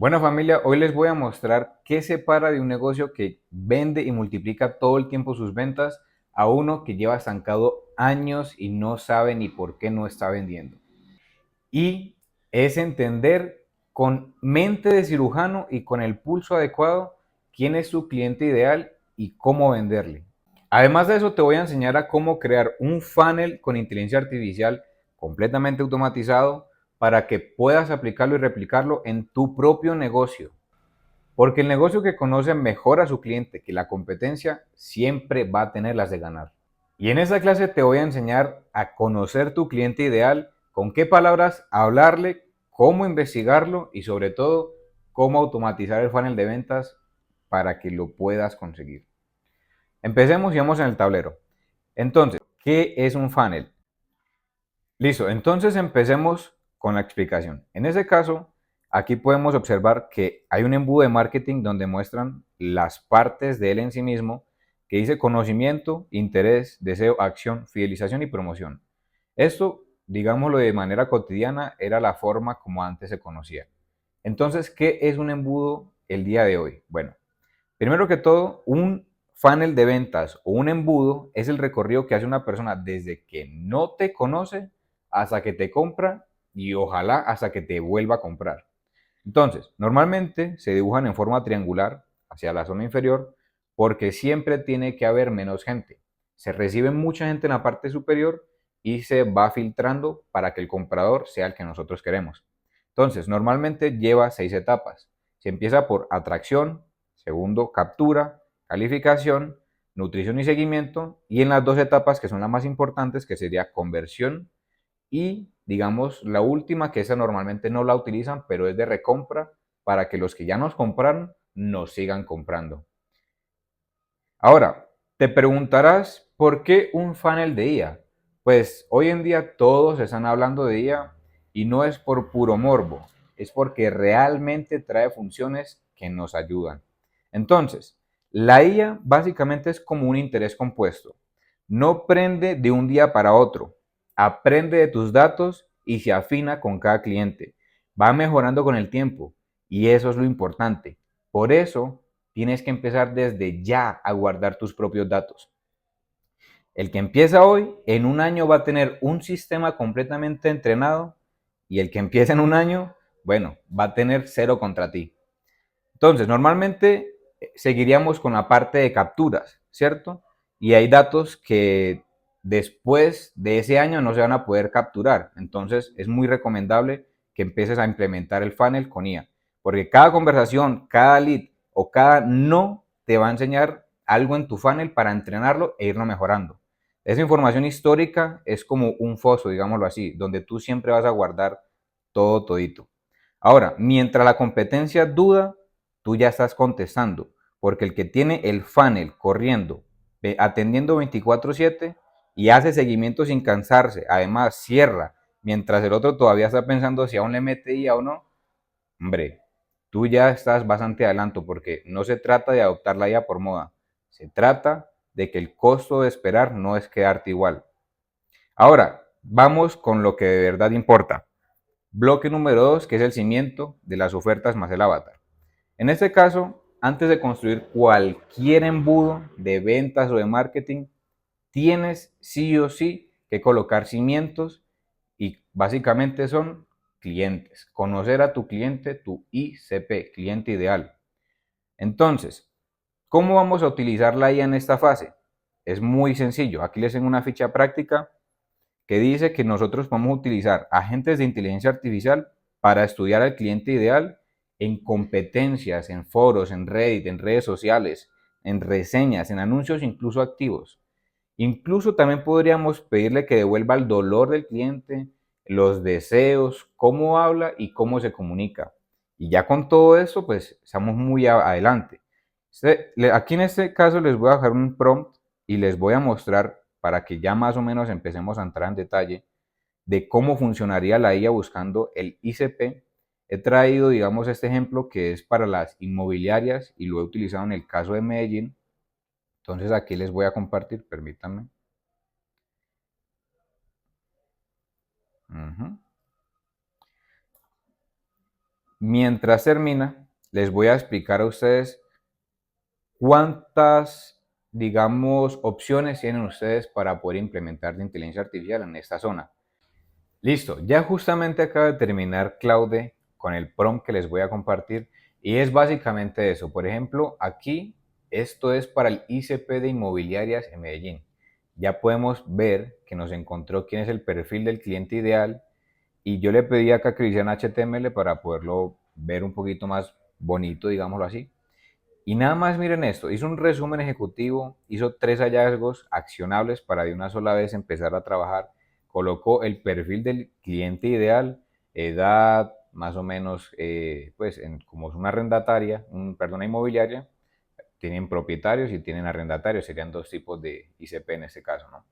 Bueno familia, hoy les voy a mostrar qué separa de un negocio que vende y multiplica todo el tiempo sus ventas a uno que lleva estancado años y no sabe ni por qué no está vendiendo. Y es entender con mente de cirujano y con el pulso adecuado quién es su cliente ideal y cómo venderle. Además de eso, te voy a enseñar a cómo crear un funnel con inteligencia artificial completamente automatizado para que puedas aplicarlo y replicarlo en tu propio negocio. Porque el negocio que conoce mejor a su cliente que la competencia siempre va a tener las de ganar. Y en esta clase te voy a enseñar a conocer tu cliente ideal, con qué palabras hablarle, cómo investigarlo y sobre todo cómo automatizar el funnel de ventas para que lo puedas conseguir. Empecemos y vamos en el tablero. Entonces, ¿qué es un funnel? Listo, entonces empecemos con la explicación. En ese caso, aquí podemos observar que hay un embudo de marketing donde muestran las partes de él en sí mismo, que dice conocimiento, interés, deseo, acción, fidelización y promoción. Esto, digámoslo de manera cotidiana, era la forma como antes se conocía. Entonces, ¿qué es un embudo el día de hoy? Bueno, primero que todo, un funnel de ventas o un embudo es el recorrido que hace una persona desde que no te conoce hasta que te compra y ojalá hasta que te vuelva a comprar. Entonces, normalmente se dibujan en forma triangular hacia la zona inferior porque siempre tiene que haber menos gente. Se recibe mucha gente en la parte superior y se va filtrando para que el comprador sea el que nosotros queremos. Entonces, normalmente lleva 6 etapas. Se empieza por atracción, segundo, captura, calificación, nutrición y seguimiento, y en las 2 etapas que son las más importantes, que sería conversión y, digamos, la última, que esa normalmente no la utilizan, pero es de recompra para que los que ya nos compraron nos sigan comprando. Ahora, te preguntarás, ¿por qué un funnel de IA? Pues hoy en día todos están hablando de IA y no es por puro morbo, es porque realmente trae funciones que nos ayudan. Entonces, la IA básicamente es como un interés compuesto. No prende de un día para otro, aprende de tus datos y se afina con cada cliente. Va mejorando con el tiempo y eso es lo importante. Por eso tienes que empezar desde ya a guardar tus propios datos. El que empieza hoy, en un año va a tener un sistema completamente entrenado y el que empieza en un año, bueno, va a tener cero contra ti. Entonces, normalmente seguiríamos con la parte de capturas, ¿cierto? Y hay datos que después de ese año no se van a poder capturar. Entonces, es muy recomendable que empieces a implementar el funnel con IA. Porque cada conversación, cada lead o cada no te va a enseñar algo en tu funnel para entrenarlo e irlo mejorando. Esa información histórica es como un foso, digámoslo así, donde tú siempre vas a guardar todo todito. Ahora, mientras la competencia duda, tú ya estás contestando, porque el que tiene el funnel corriendo, atendiendo 24/7 y hace seguimiento sin cansarse, además cierra, mientras el otro todavía está pensando si aún le mete IA o no, hombre, tú ya estás bastante adelanto, porque no se trata de adoptar la IA por moda, se trata de que el costo de esperar no es quedarte igual. Ahora, vamos con lo que de verdad importa. Bloque número 2, que es el cimiento de las ofertas más el avatar. En este caso, antes de construir cualquier embudo de ventas o de marketing, tienes sí o sí que colocar cimientos y básicamente son clientes. Conocer a tu cliente, tu ICP, cliente ideal. Entonces, ¿cómo vamos a utilizar la IA en esta fase? Es muy sencillo. Aquí les tengo una ficha práctica que dice que nosotros vamos a utilizar agentes de inteligencia artificial para estudiar al cliente ideal en competencias, en foros, en Reddit, en redes sociales, en reseñas, en anuncios incluso activos. Incluso también podríamos pedirle que devuelva el dolor del cliente, los deseos, cómo habla y cómo se comunica. Y ya con todo eso, pues estamos muy adelante. Aquí en este caso les voy a dejar un prompt y les voy a mostrar para que ya más o menos empecemos a entrar en detalle de cómo funcionaría la IA buscando el ICP. He traído, digamos, este ejemplo que es para las inmobiliarias y lo he utilizado en el caso de Medellín. Entonces aquí les voy a compartir, permítanme. Ujú. Mientras termina, les voy a explicar a ustedes cuántas, digamos, opciones tienen ustedes para poder implementar la inteligencia artificial en esta zona. Listo, ya justamente acaba de terminar Claude con el prompt que les voy a compartir y es básicamente eso. Por ejemplo, aquí esto es para el ICP de inmobiliarias en Medellín. Ya podemos ver que nos encontró quién es el perfil del cliente ideal y yo le pedí acá que lo hicieran HTML para poderlo ver un poquito más bonito, digámoslo así. Y nada más miren esto, hizo un resumen ejecutivo, hizo 3 hallazgos accionables para de una sola vez empezar a trabajar, colocó el perfil del cliente ideal, edad, más o menos, pues como es una arrendataria, perdón, una inmobiliaria, tienen propietarios y tienen arrendatarios, serían 2 tipos de ICP en este caso, ¿no?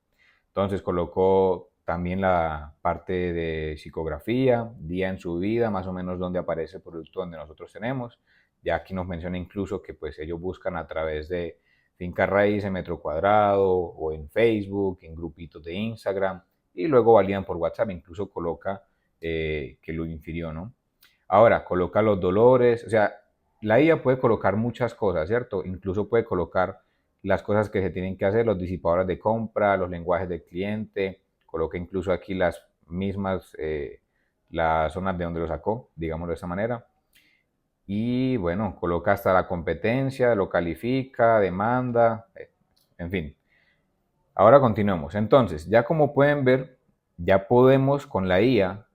Entonces colocó también la parte de psicografía, día en su vida, más o menos donde aparece el producto donde nosotros tenemos. Ya aquí nos menciona incluso que pues ellos buscan a través de finca raíz en metro cuadrado o en Facebook, en grupitos de Instagram y luego validan por WhatsApp, incluso coloca que lo infirió, ¿no? Ahora, coloca los dolores, o sea, la IA puede colocar muchas cosas, ¿cierto? Incluso puede colocar las cosas que se tienen que hacer, los disipadores de compra, los lenguajes del cliente, coloca incluso aquí las mismas, las zonas de donde lo sacó, digámoslo de esta manera. Y bueno, coloca hasta la competencia, lo califica, demanda, en fin. Ahora continuemos. Entonces, ya como pueden ver, ya podemos con la IA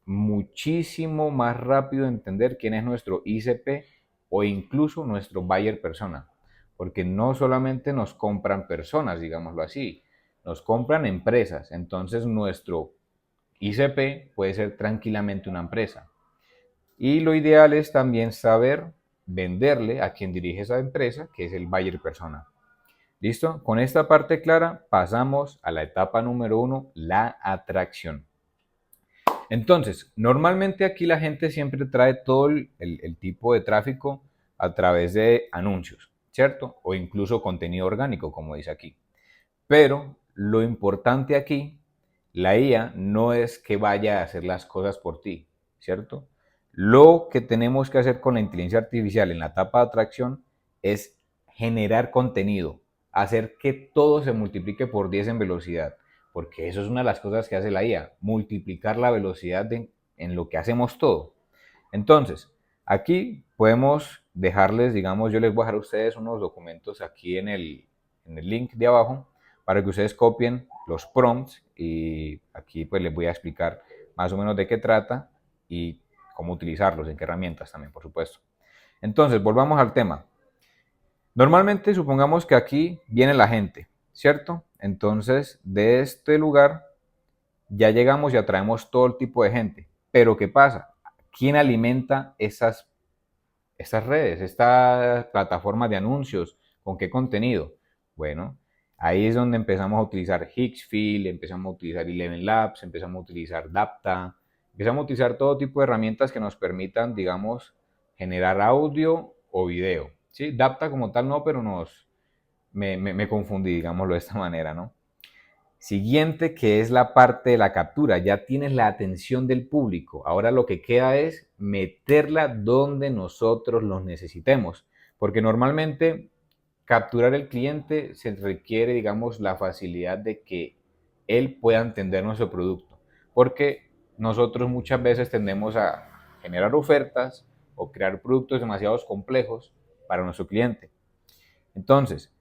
muchísimo más rápido entender quién es nuestro ICP o incluso nuestro buyer persona. Porque no solamente nos compran personas, digámoslo así, nos compran empresas. Entonces nuestro ICP puede ser tranquilamente una empresa. Y lo ideal es también saber venderle a quien dirige esa empresa, que es el buyer persona. ¿Listo? Con esta parte clara pasamos a la etapa número 1, la atracción. Entonces, normalmente aquí la gente siempre trae todo el tipo de tráfico a través de anuncios, ¿cierto? O incluso contenido orgánico, como dice aquí. Pero lo importante aquí, la IA no es que vaya a hacer las cosas por ti, ¿cierto? Lo que tenemos que hacer con la inteligencia artificial en la etapa de atracción es generar contenido, hacer que todo se multiplique por 10 en velocidad, porque eso es una de las cosas que hace la IA, multiplicar la velocidad en lo que hacemos todo. Entonces, aquí podemos dejarles, digamos, yo les voy a dejar a ustedes unos documentos aquí en el link de abajo para que ustedes copien los prompts y aquí pues les voy a explicar más o menos de qué trata y cómo utilizarlos, en qué herramientas también, por supuesto. Entonces, volvamos al tema. Normalmente supongamos que aquí viene la gente, ¿cierto? Entonces, de este lugar ya llegamos y atraemos todo el tipo de gente. Pero ¿qué pasa? ¿Quién alimenta estas redes, estas plataformas de anuncios? ¿Con qué contenido? Bueno, ahí es donde empezamos a utilizar Hixfield, empezamos a utilizar Eleven Labs, empezamos a utilizar Dapta, empezamos a utilizar todo tipo de herramientas que nos permitan, digamos, generar audio o video. ¿Sí? Dapta como tal no, pero me confundí, digámoslo de esta manera, ¿no? Siguiente, que es la parte de la captura. Ya tienes la atención del público. Ahora lo que queda es meterla donde nosotros los necesitemos. Porque normalmente capturar el cliente se requiere, digamos, la facilidad de que él pueda entender nuestro producto. Porque nosotros muchas veces tendemos a generar ofertas o crear productos demasiado complejos para nuestro cliente. Entonces,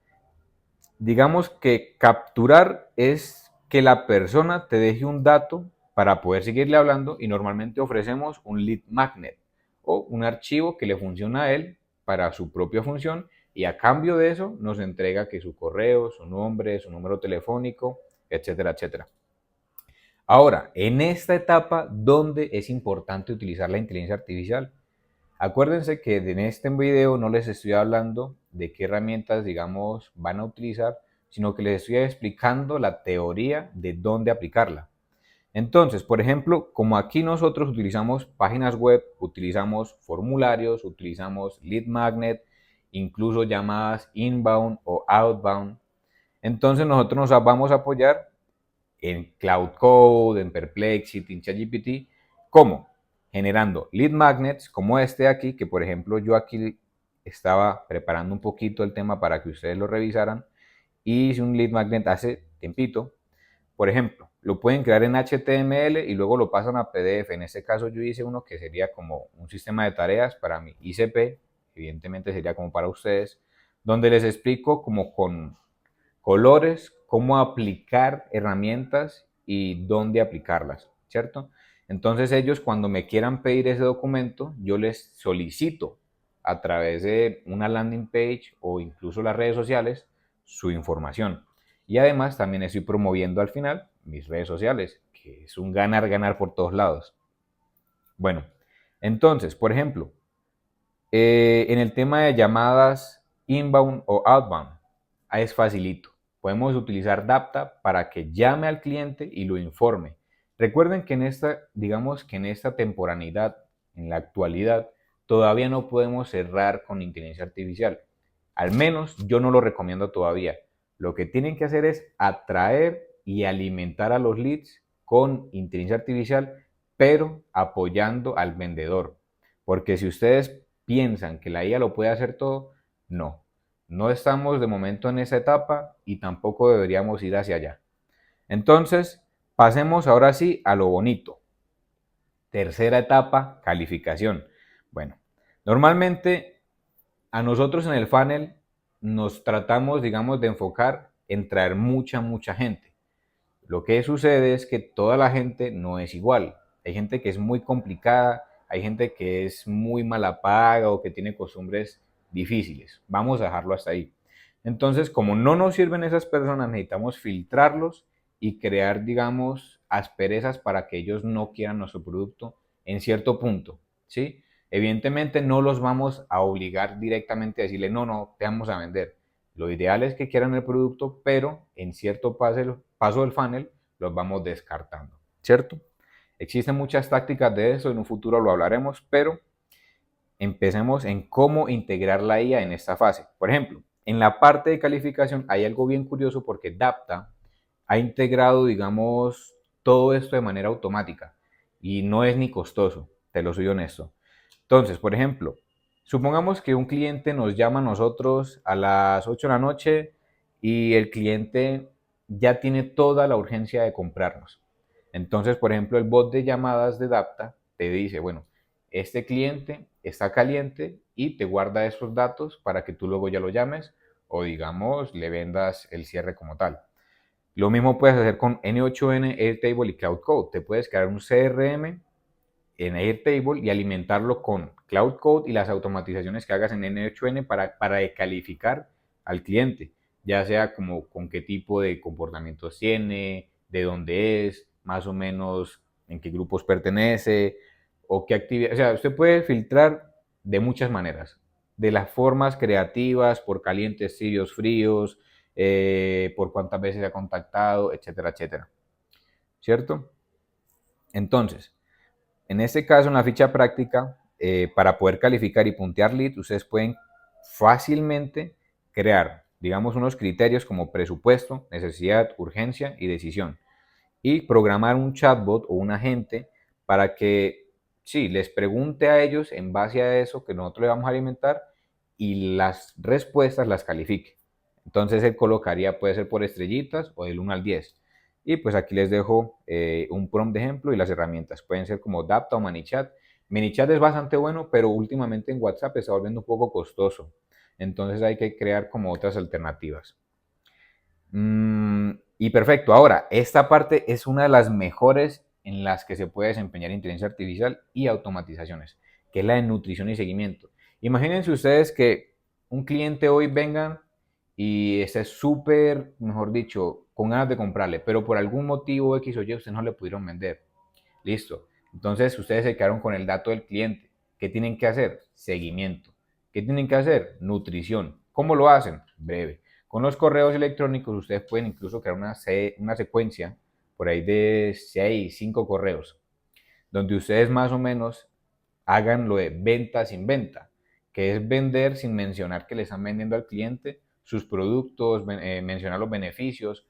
digamos que capturar es que la persona te deje un dato para poder seguirle hablando y normalmente ofrecemos un lead magnet o un archivo que le funciona a él para su propia función y a cambio de eso nos entrega que su correo, su nombre, su número telefónico, etcétera, etcétera. Ahora, en esta etapa, ¿dónde es importante utilizar la inteligencia artificial? Acuérdense que en este video no les estoy hablando de qué herramientas, digamos, van a utilizar, sino que les estoy explicando la teoría de dónde aplicarla. Entonces, por ejemplo, como aquí nosotros utilizamos páginas web, utilizamos formularios, utilizamos lead magnet, incluso llamadas inbound o outbound, entonces nosotros nos vamos a apoyar en Cloud Code, en Perplexity, en ChatGPT. ¿Cómo? generando lead magnets como este de aquí, que por ejemplo yo aquí estaba preparando un poquito el tema para que ustedes lo revisaran y hice un lead magnet hace tiempito. Por ejemplo, lo pueden crear en HTML y luego lo pasan a PDF. En este caso yo hice uno que sería como un sistema de tareas para mi ICP, evidentemente sería como para ustedes, donde les explico como con colores cómo aplicar herramientas y dónde aplicarlas, ¿cierto? Entonces ellos cuando me quieran pedir ese documento, yo les solicito a través de una landing page o incluso las redes sociales su información. Y además también estoy promoviendo al final mis redes sociales, que es un ganar-ganar por todos lados. Bueno, entonces, por ejemplo, en el tema de llamadas inbound o outbound, es facilito. Podemos utilizar Dapta para que llame al cliente y lo informe. Recuerden que digamos que en esta temporalidad, en la actualidad, todavía no podemos cerrar con inteligencia artificial. Al menos yo no lo recomiendo todavía. Lo que tienen que hacer es atraer y alimentar a los leads con inteligencia artificial, pero apoyando al vendedor. Porque si ustedes piensan que la IA lo puede hacer todo, no. No estamos de momento en esa etapa y tampoco deberíamos ir hacia allá. Entonces, pasemos ahora sí a lo bonito. Tercera etapa, calificación. Bueno, normalmente a nosotros en el funnel nos tratamos, digamos, de enfocar en traer mucha gente. Lo que sucede es que toda la gente no es igual. Hay gente que es muy complicada, hay gente que es muy mala paga o que tiene costumbres difíciles. Vamos a dejarlo hasta ahí. Entonces, como no nos sirven esas personas, necesitamos filtrarlos y crear, digamos, asperezas para que ellos no quieran nuestro producto en cierto punto, ¿sí? Evidentemente no los vamos a obligar directamente a decirle, no, no, te vamos a vender. Lo ideal es que quieran el producto, pero en cierto paso del funnel los vamos descartando, ¿cierto? Existen muchas tácticas de eso, en un futuro lo hablaremos, pero empecemos en cómo integrar la IA en esta fase. Por ejemplo, en la parte de calificación hay algo bien curioso porque Dapta ha integrado, digamos, todo esto de manera automática y no es ni costoso, te lo soy honesto. Entonces, por ejemplo, supongamos que un cliente nos llama a nosotros a las 8 de la noche y el cliente ya tiene toda la urgencia de comprarnos. Entonces, por ejemplo, el bot de llamadas de Dapta te dice, bueno, este cliente está caliente y te guarda esos datos para que tú luego ya lo llames o digamos le vendas el cierre como tal. Lo mismo puedes hacer con N8N, Airtable y Cloud Code. Te puedes crear un CRM en Airtable y alimentarlo con Cloud Code y las automatizaciones que hagas en N8N para calificar al cliente, ya sea como con qué tipo de comportamientos tiene, de dónde es, más o menos en qué grupos pertenece o qué actividad. O sea, usted puede filtrar de muchas maneras, de las formas creativas, por calientes, tibios, fríos, por cuántas veces se ha contactado, etcétera, etcétera. ¿Cierto? Entonces, en este caso, en la ficha práctica, para poder calificar y puntear lead, ustedes pueden fácilmente crear, digamos, unos criterios como presupuesto, necesidad, urgencia y decisión. Y programar un chatbot o un agente para que, sí, les pregunte a ellos en base a eso que nosotros le vamos a alimentar y las respuestas las califique. Entonces él colocaría, puede ser por estrellitas o del 1 al 10. Y pues aquí les dejo un prompt de ejemplo y las herramientas. Pueden ser como Dapta o ManyChat. ManyChat es bastante bueno, pero últimamente en WhatsApp está volviendo un poco costoso. Entonces hay que crear como otras alternativas. Y perfecto. Ahora, esta parte es una de las mejores en las que se puede desempeñar inteligencia artificial y automatizaciones, que es la de nutrición y seguimiento. Imagínense ustedes que un cliente hoy venga y esté súper, mejor dicho, con ganas de comprarle, pero por algún motivo X o Y ustedes no le pudieron vender. Listo. Entonces ustedes se quedaron con el dato del cliente. ¿Qué tienen que hacer? Seguimiento. ¿Qué tienen que hacer? Nutrición. ¿Cómo lo hacen? Breve. Con los correos electrónicos ustedes pueden incluso crear una secuencia por ahí de 6, 5 correos, donde ustedes más o menos hagan lo de venta sin venta, que es vender sin mencionar que le están vendiendo al cliente sus productos, mencionar los beneficios.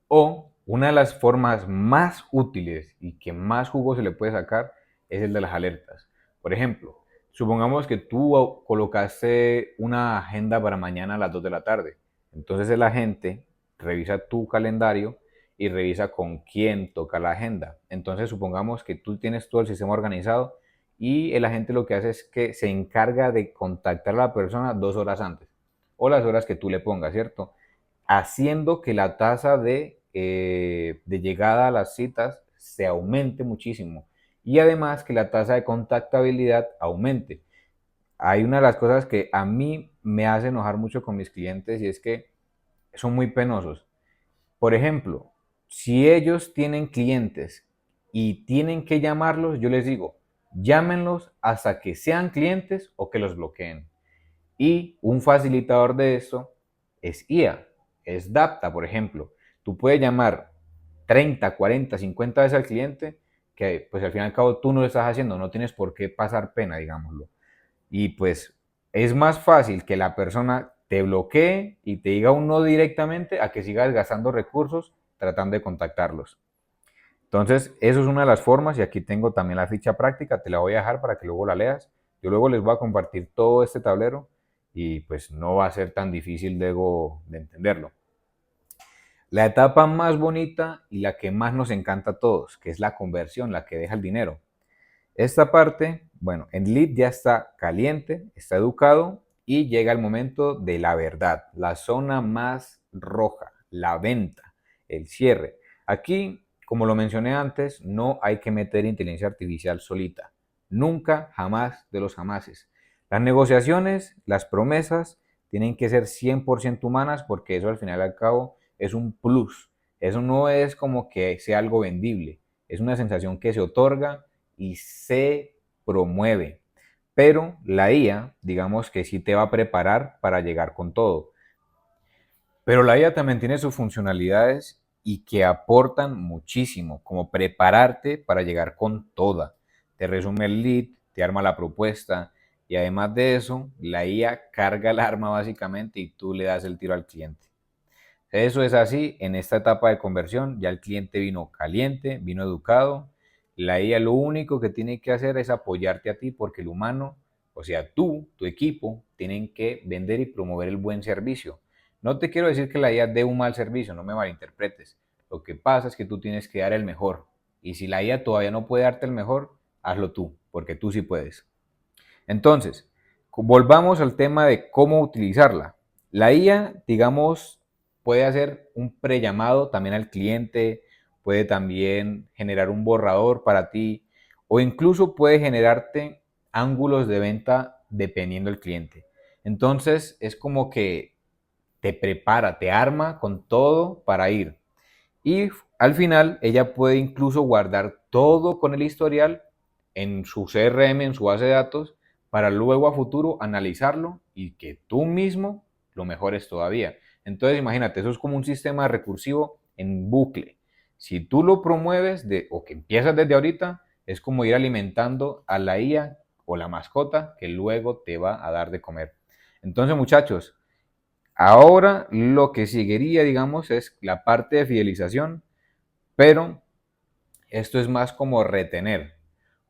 O una de las formas más útiles y que más jugo se le puede sacar es el de las alertas. Por ejemplo, supongamos que tú colocaste una agenda para mañana a las 2 de la tarde. Entonces el agente revisa tu calendario y revisa con quién toca la agenda. Entonces supongamos que tú tienes todo el sistema organizado y el agente lo que hace es que se encarga de contactar a la persona 2 horas antes o las horas que tú le pongas, ¿cierto? Haciendo que la tasa de llegada a las citas se aumente muchísimo y además que la tasa de contactabilidad aumente. Hay una de las cosas que a mí me hace enojar mucho con mis clientes y es que son muy penosos. Por ejemplo, si ellos tienen clientes y tienen que llamarlos, yo les digo, llámenlos hasta que sean clientes o que los bloqueen. Y un facilitador de esto es IA, es Dapta, por ejemplo. Tú puedes llamar 30, 40, 50 veces al cliente que pues al fin y al cabo tú no lo estás haciendo, no tienes por qué pasar pena, digámoslo. Y pues es más fácil que la persona te bloquee y te diga un no directamente a que sigas gastando recursos tratando de contactarlos. Entonces, eso es una de las formas y aquí tengo también la ficha práctica, te la voy a dejar para que luego la leas. Yo luego les voy a compartir todo este tablero y pues no va a ser tan difícil luego de entenderlo. La etapa más bonita y la que más nos encanta a todos, que es la conversión, la que deja el dinero. Esta parte, bueno, el lead ya está caliente, está educado y llega el momento de la verdad, la zona más roja, la venta, el cierre. Aquí, como lo mencioné antes, no hay que meter inteligencia artificial solita. Nunca, jamás de los jamases. Las negociaciones, las promesas, tienen que ser 100% humanas porque eso al final y al cabo es un plus. Eso no es como que sea algo vendible. Es una sensación que se otorga y se promueve. Pero la IA, digamos que sí te va a preparar para llegar con todo. Pero la IA también tiene sus funcionalidades y que aportan muchísimo, como prepararte para llegar con toda. Te resume el lead, te arma la propuesta y además de eso, la IA carga el arma básicamente y tú le das el tiro al cliente. Eso es así, en esta etapa de conversión ya el cliente vino caliente, vino educado. La IA lo único que tiene que hacer es apoyarte a ti porque el humano, o sea, tú, tu equipo, tienen que vender y promover el buen servicio. No te quiero decir que la IA dé un mal servicio, no me malinterpretes. Lo que pasa es que tú tienes que dar el mejor. Y si la IA todavía no puede darte el mejor, hazlo tú, porque tú sí puedes. Entonces, volvamos al tema de cómo utilizarla. La IA, digamos, puede hacer un prellamado también al cliente, puede también generar un borrador para ti o incluso puede generarte ángulos de venta dependiendo del cliente. Entonces, es como que te prepara, te arma con todo para ir. Y al final ella puede incluso guardar todo con el historial en su CRM, en su base de datos, para luego a futuro analizarlo y que tú mismo lo mejores todavía. Entonces imagínate, eso es como un sistema recursivo en bucle. Si tú lo promueves o que empiezas desde ahorita, es como ir alimentando a la IA o la mascota que luego te va a dar de comer. Entonces muchachos, ahora lo que seguiría, digamos, es la parte de fidelización, pero esto es más como retener,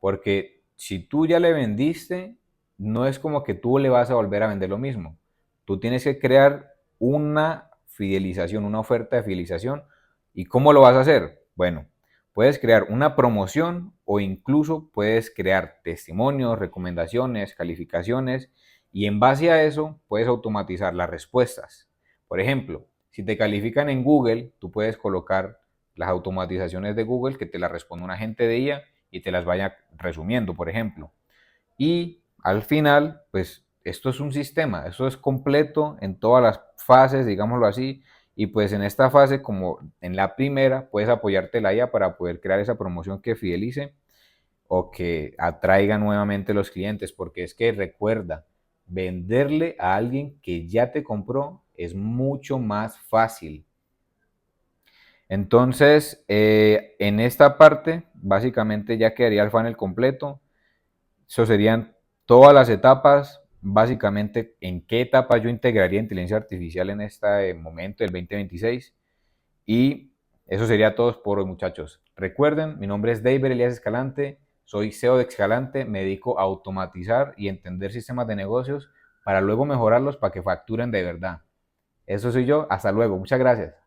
porque si tú ya le vendiste, no es como que tú le vas a volver a vender lo mismo. Tú tienes que crear una fidelización, una oferta de fidelización. ¿Y cómo lo vas a hacer? Bueno, puedes crear una promoción o incluso puedes crear testimonios, recomendaciones, calificaciones y en base a eso puedes automatizar las respuestas. Por ejemplo, si te califican en Google, tú puedes colocar las automatizaciones de Google que te las responde un agente de IA y te las vaya resumiendo, por ejemplo. Y al final, pues esto es un sistema, esto es completo en todas las fases, digámoslo así, y pues en esta fase, como en la primera, puedes apoyarte la IA para poder crear esa promoción que fidelice o que atraiga nuevamente los clientes, porque es que recuerda, venderle a alguien que ya te compró es mucho más fácil. Entonces, en esta parte, básicamente ya quedaría el funnel completo. Eso serían todas las etapas, básicamente en qué etapa yo integraría inteligencia artificial en este momento del 2026. Y eso sería todo por hoy, muchachos. Recuerden, mi nombre es David Elías Escalante. Soy CEO de Escalante, me dedico a automatizar y entender sistemas de negocios para luego mejorarlos para que facturen de verdad. Eso soy yo, hasta luego, muchas gracias.